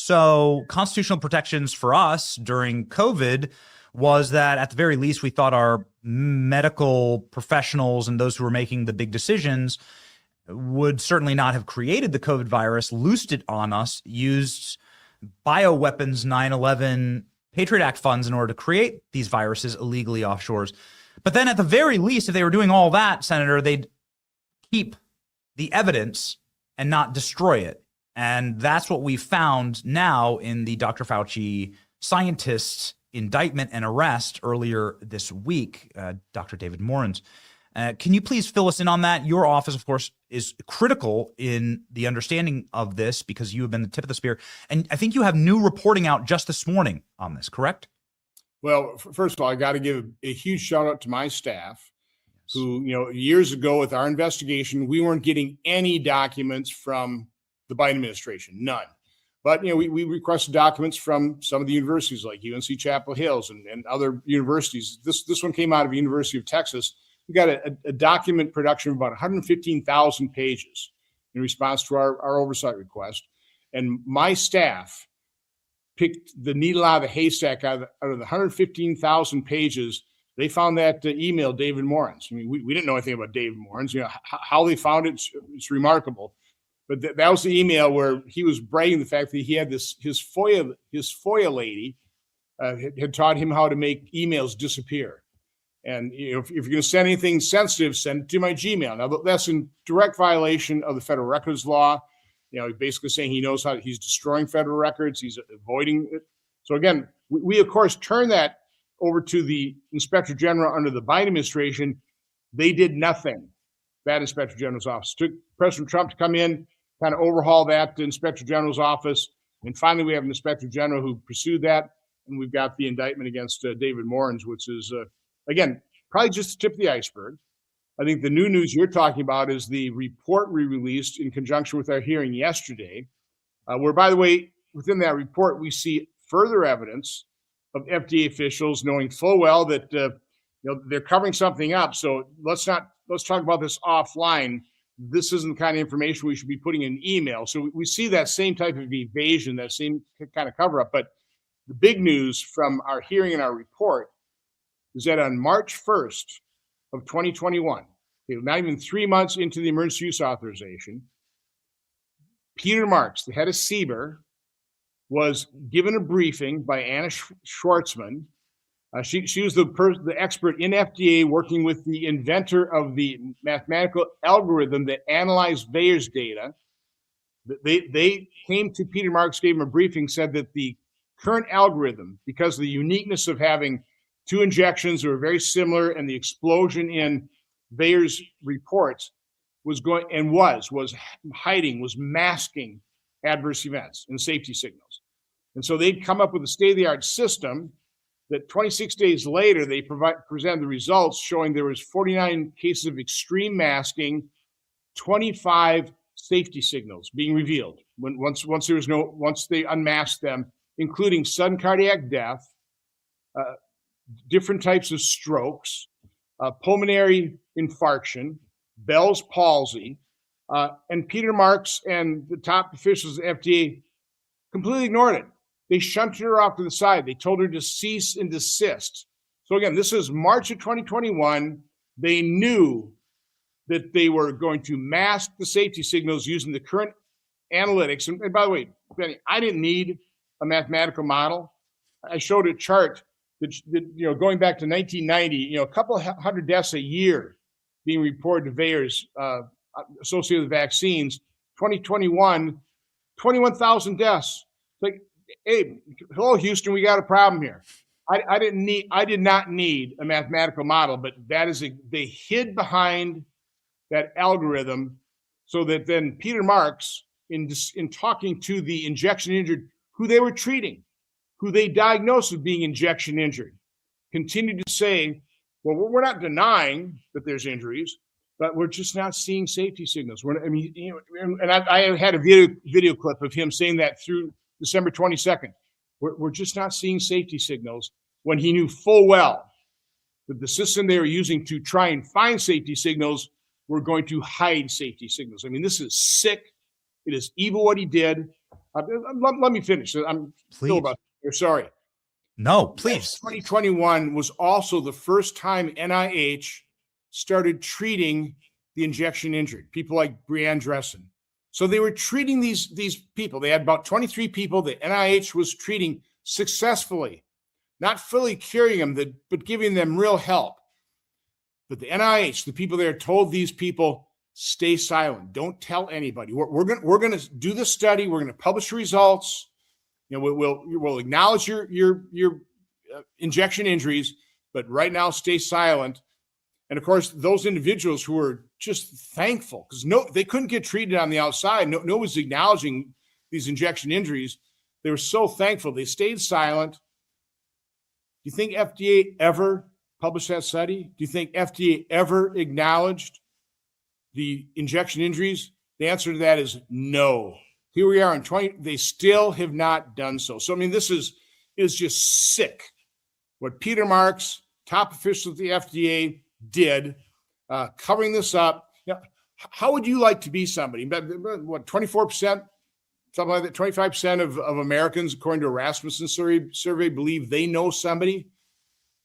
So constitutional protections for us during COVID was that at the very least, we thought our medical professionals and those who were making the big decisions would certainly not have created the COVID virus, loosed it on us, used bioweapons 9/11 Patriot Act funds in order to create these viruses illegally offshores. But then at the very least, if they were doing all that, Senator, they'd keep the evidence and not destroy it. And that's what we found now in the Dr. Fauci scientist's indictment and arrest earlier this week, Dr. David Morans. Can you please fill us in on that? Your office, of course, is critical in the understanding of this because you have been the tip of the spear. And I think you have new reporting out just this morning on this, correct? Well, first of all, I got to give a huge shout out to my staff who, years ago with our investigation, we weren't getting any documents from the Biden administration, none. But, we requested documents from some of the universities like UNC Chapel Hills and other universities. This one came out of University of Texas. We got a document production of about 115,000 pages in response to our oversight request. And my staff picked the needle out of the haystack out of the 115,000 pages. They found that email, David Morans. I mean, we didn't know anything about David Morans. How they found it, it's remarkable. But that was the email where he was bragging the fact that he had his FOIA lady had taught him how to make emails disappear. And if you're going to send anything sensitive, send it to my Gmail. Now that's in direct violation of the federal records law. Basically saying he knows how he's destroying federal records. He's avoiding it. So again, we of course turn that over to the Inspector General under the Biden administration. They did nothing. That Inspector General's office took President Trump to come in, kind of overhaul that Inspector General's office. And finally, we have an Inspector General who pursued that. And we've got the indictment against David Morans, which is, again, probably just the tip of the iceberg. I think the new news you're talking about is the report we released in conjunction with our hearing yesterday, where, by the way, within that report, we see further evidence of FDA officials knowing full well that they're covering something up. So let's talk about this offline. This isn't the kind of information we should be putting in email. So we see that same type of evasion, that same kind of cover up. But the big news from our hearing and our report is that on March 1st of 2021, not even 3 months into the emergency use authorization, Peter Marks, the head of CBER, was given a briefing by Anna Schwartzman. She was the expert in FDA working with the inventor of the mathematical algorithm that analyzed VAERS data. They came to Peter Marks, gave him a briefing, said that the current algorithm, because of the uniqueness of having two injections that were very similar and the explosion in VAERS reports, was masking adverse events and safety signals. And so they'd come up with a state-of-the-art system that 26 days later, they presented the results showing there was 49 cases of extreme masking, 25 safety signals being revealed once they unmasked them, including sudden cardiac death, different types of strokes, pulmonary infarction, Bell's palsy, and Peter Marks and the top officials at FDA completely ignored it. They shunted her off to the side. They told her to cease and desist. So again, this is March of 2021. They knew that they were going to mask the safety signals using the current analytics. And by the way, Benny, I didn't need a mathematical model. I showed a chart that going back to 1990, a couple hundred deaths a year being reported to VAERS associated with vaccines. 2021, 21,000 deaths. It's like, hey, hello, Houston, we got a problem here. I did not need a mathematical model, but they hid behind that algorithm so that then Peter Marks, in talking to the injection injured, who they were treating, who they diagnosed as being injection injured, continued to say, well, we're not denying that there's injuries, but we're just not seeing safety signals. I had a video clip of him saying that through December 22nd. We're just not seeing safety signals, when he knew full well that the system they were using to try and find safety signals were going to hide safety signals. I mean, this is sick. It is evil what he did. Let me finish. I'm still about here. Sorry. No, please. 2021 was also the first time NIH started treating the injection injured, people like Breanne Dressen. So they were treating these people. They had about 23 people that NIH was treating successfully, not fully curing them, but giving them real help. But the NIH, the people there, told these people, stay silent. Don't tell anybody. We're going to do the study. We're going to publish the results. We'll acknowledge your injection injuries, but right now stay silent. And of course, those individuals who were just thankful because they couldn't get treated on the outside. No one was acknowledging these injection injuries. They were so thankful. They stayed silent. Do you think FDA ever published that study? Do you think FDA ever acknowledged the injection injuries? The answer to that is no. Here we are in 20, they still have not done so. So, I mean, this is just sick. What Peter Marks, top official at the FDA, did, covering this up. How would you like to be somebody? What, 24%, something like that, 25% of Americans, according to a Rasmussen survey, believe they know somebody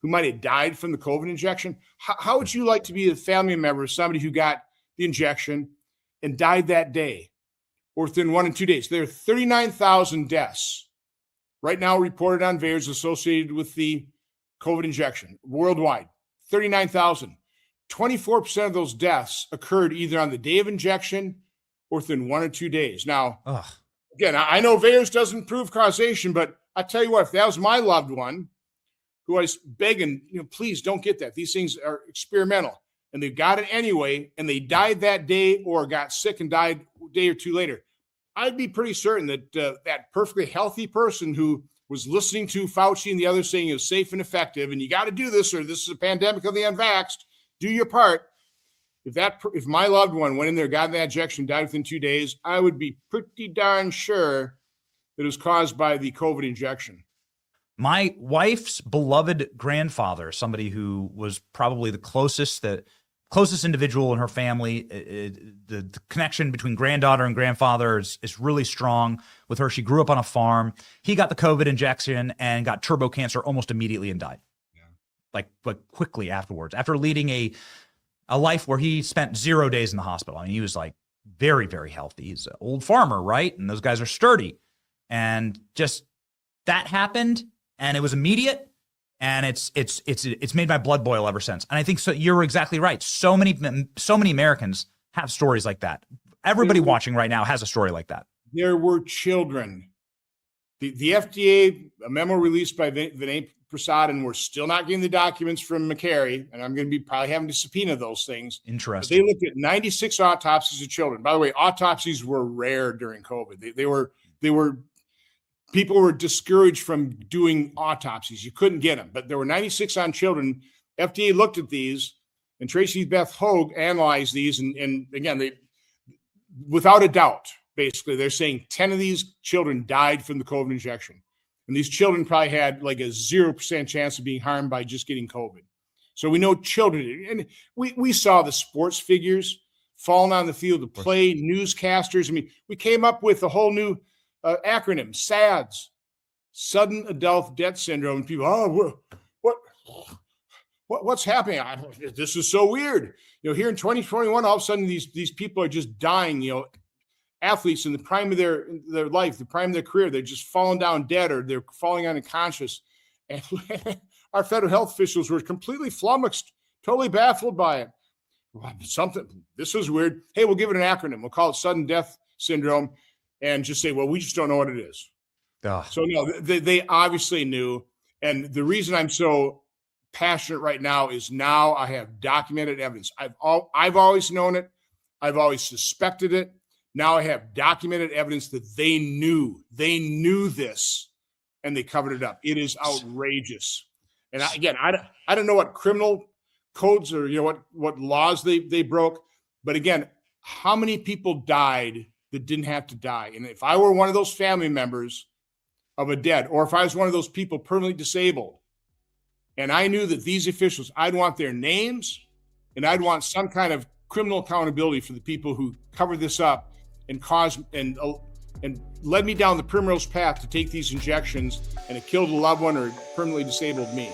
who might have died from the COVID injection. How would you like to be a family member of somebody who got the injection and died that day or within 1 and 2 days? There are 39,000 deaths right now reported on VAERS associated with the COVID injection worldwide. 39,000. 24% of those deaths occurred either on the day of injection or within 1 or 2 days. Now, again, I know VAERS doesn't prove causation, but I tell you what, if that was my loved one who I was begging, please don't get that. These things are experimental, and they got it anyway, and they died that day or got sick and died a day or two later, I'd be pretty certain that that perfectly healthy person who was listening to Fauci and the others saying it was safe and effective, and you got to do this, or this is a pandemic of the unvaxxed, do your part. If my loved one went in there, got that injection, died within 2 days, I would be pretty darn sure that it was caused by the COVID injection. My wife's beloved grandfather, somebody who was probably the closest individual in her family. The connection between granddaughter and grandfather is really strong with her. She grew up on a farm. He got the COVID injection and got turbo cancer almost immediately and died. Yeah. Like quickly afterwards, after leading a life where he spent 0 days in the hospital. I mean, he was like very, very healthy. He's an old farmer, right? And those guys are sturdy. And just that happened, and it was immediate. And it's made my blood boil ever since. And I think so. You're exactly right. So many Americans have stories like that. Everybody watching right now has a story like that. There were children. The FDA, a memo released by Vinay Prasad, and we're still not getting the documents from McCary, and I'm going to be probably having to subpoena those things. Interesting. But they looked at 96 autopsies of children. By the way, autopsies were rare during COVID. They were. People were discouraged from doing autopsies. You couldn't get them, but there were 96 on children. FDA looked at these, and Tracy Beth Hogue analyzed these. And again, they, without a doubt, basically, they're saying 10 of these children died from the COVID injection. And these children probably had like a 0% chance of being harmed by just getting COVID. So we know children, and we saw the sports figures falling on the field to play, newscasters. I mean, we came up with a whole new acronym, SADS, sudden adult death syndrome. And people, what's happening? This is so weird. Here in 2021, all of a sudden these people are just dying. Athletes in the prime of their life, the prime of their career, they're just falling down dead or they're falling unconscious. And our federal health officials were completely flummoxed, totally baffled by it. This is weird. Hey, we'll give it an acronym. We'll call it sudden death syndrome. And just say, well, we just don't know what it is. So no, they obviously knew. And the reason I'm so passionate right now is now I have documented evidence. I've always known it. I've always suspected it. Now I have documented evidence that they knew this, and they covered it up. It is outrageous. And I don't know what criminal codes or what laws they broke, but again, how many people died that didn't have to die? And if I were one of those family members of a dead, or if I was one of those people permanently disabled, and I knew that these officials, I'd want their names, and I'd want some kind of criminal accountability for the people who covered this up and caused and and led me down the primrose path to take these injections, and it killed a loved one or permanently disabled me.